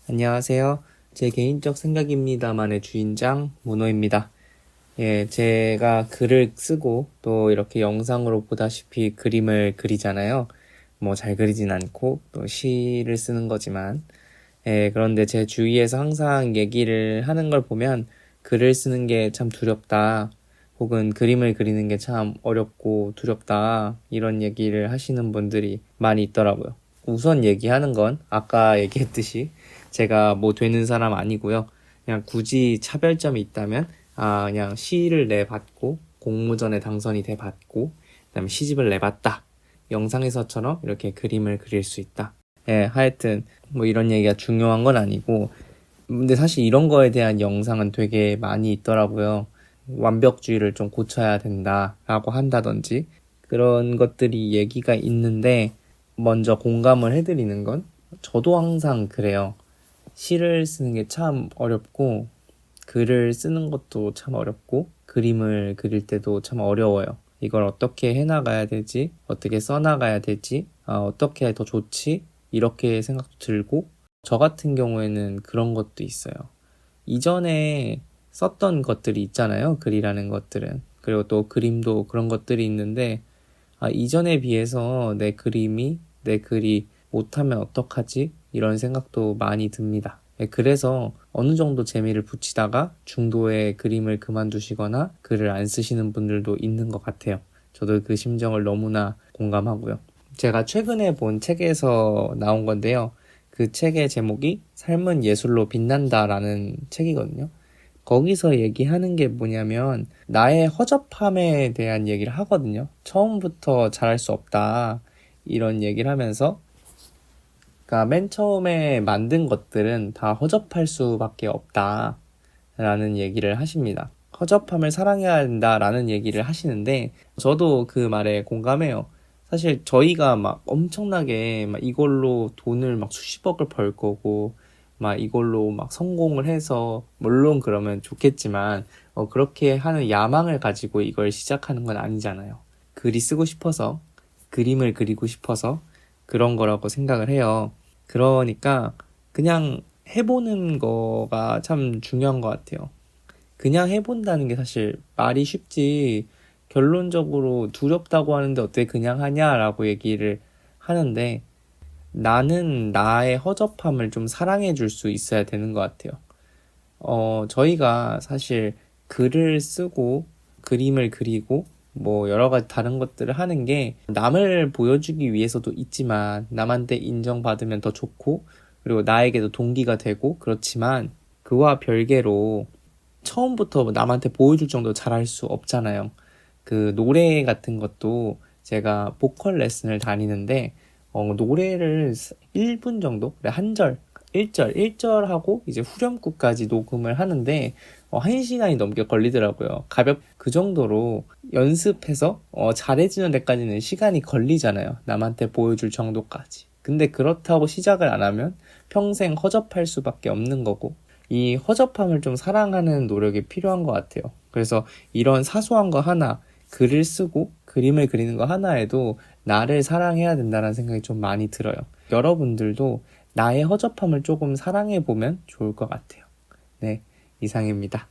안녕하세요. 제 개인적 생각입니다만의 주인장 문호입니다. 예, 제가 글을 쓰고 또 이렇게 영상으로 보다시피 그림을 그리잖아요. 뭐 잘 그리진 않고 또 시를 쓰는 거지만 그런데 제 주위에서 항상 얘기를 하는 걸 보면 글을 쓰는 게 참 두렵다. 혹은 그림을 그리는 게 참 어렵고 두렵다. 이런 얘기를 하시는 분들이 많이 있더라고요. 우선 얘기하는 건 아까 얘기했듯이 제가 뭐 되는 사람 아니고요. 그냥 굳이 차별점이 있다면 그냥 시를 내봤고 공모전에 당선이 돼 봤고 그다음에 시집을 내봤다. 영상에서처럼 이렇게 그림을 그릴 수 있다. 하여튼 뭐 이런 얘기가 중요한 건 아니고 근데 사실 이런 거에 대한 영상은 되게 많이 있더라고요. 완벽주의를 좀 고쳐야 된다라고 한다든지 그런 것들이 얘기가 있는데 먼저 공감을 해드리는 건 저도 항상 그래요. 시를 쓰는 게 참 어렵고 글을 쓰는 것도 참 어렵고 그림을 그릴 때도 참 어려워요. 이걸 어떻게 해나가야 되지? 어떻게 써나가야 되지? 어떻게 더 좋지? 이렇게 생각도 들고 저 같은 경우에는 그런 것도 있어요. 이전에 썼던 것들이 있잖아요. 글이라는 것들은. 그리고 또 그림도 그런 것들이 있는데 이전에 비해서 내 글이 못하면 어떡하지? 이런 생각도 많이 듭니다. 그래서 어느 정도 재미를 붙이다가 중도에 그림을 그만두시거나 글을 안 쓰시는 분들도 있는 것 같아요. 저도 그 심정을 너무나 공감하고요. 제가 최근에 본 책에서 나온 건데요. 그 책의 제목이 삶은 예술로 빛난다라는 책이거든요. 거기서 얘기하는 게 뭐냐면 나의 허접함에 대한 얘기를 하거든요. 처음부터 잘할 수 없다. 이런 얘기를 하면서 그러니까 맨 처음에 만든 것들은 다 허접할 수밖에 없다. 라는 얘기를 하십니다. 허접함을 사랑해야 된다라는 얘기를 하시는데 저도 그 말에 공감해요. 사실 저희가 막 엄청나게 막 이걸로 돈을 막 수십억을 벌 거고 막 이걸로 막 성공을 해서 물론 그러면 좋겠지만 그렇게 하는 야망을 가지고 이걸 시작하는 건 아니잖아요. 글이 쓰고 싶어서 그림을 그리고 싶어서 그런 거라고 생각을 해요. 그러니까 그냥 해보는 거가 참 중요한 것 같아요. 그냥 해본다는 게 사실 말이 쉽지 결론적으로 두렵다고 하는데 어떻게 그냥 하냐라고 얘기를 하는데 나는 나의 허접함을 좀 사랑해 줄 수 있어야 되는 것 같아요. 저희가 사실 글을 쓰고 그림을 그리고 뭐 여러 가지 다른 것들을 하는 게 남을 보여주기 위해서도 있지만 남한테 인정받으면 더 좋고 그리고 나에게도 동기가 되고 그렇지만 그와 별개로 처음부터 남한테 보여줄 정도 잘할 수 없잖아요. 그 노래 같은 것도 제가 보컬 레슨을 다니는데 노래를 1분 정도, 한 절, 1절 하고 이제 후렴구까지 녹음을 하는데 1시간이 넘게 걸리더라고요. 그 정도로 연습해서 잘해지는 데까지는 시간이 걸리잖아요. 남한테 보여줄 정도까지. 근데 그렇다고 시작을 안 하면 평생 허접할 수밖에 없는 거고 이 허접함을 좀 사랑하는 노력이 필요한 것 같아요. 그래서 이런 사소한 거 하나, 글을 쓰고 그림을 그리는 거 하나에도 나를 사랑해야 된다는 생각이 좀 많이 들어요. 여러분들도 나의 허접함을 조금 사랑해 보면 좋을 것 같아요. 네, 이상입니다.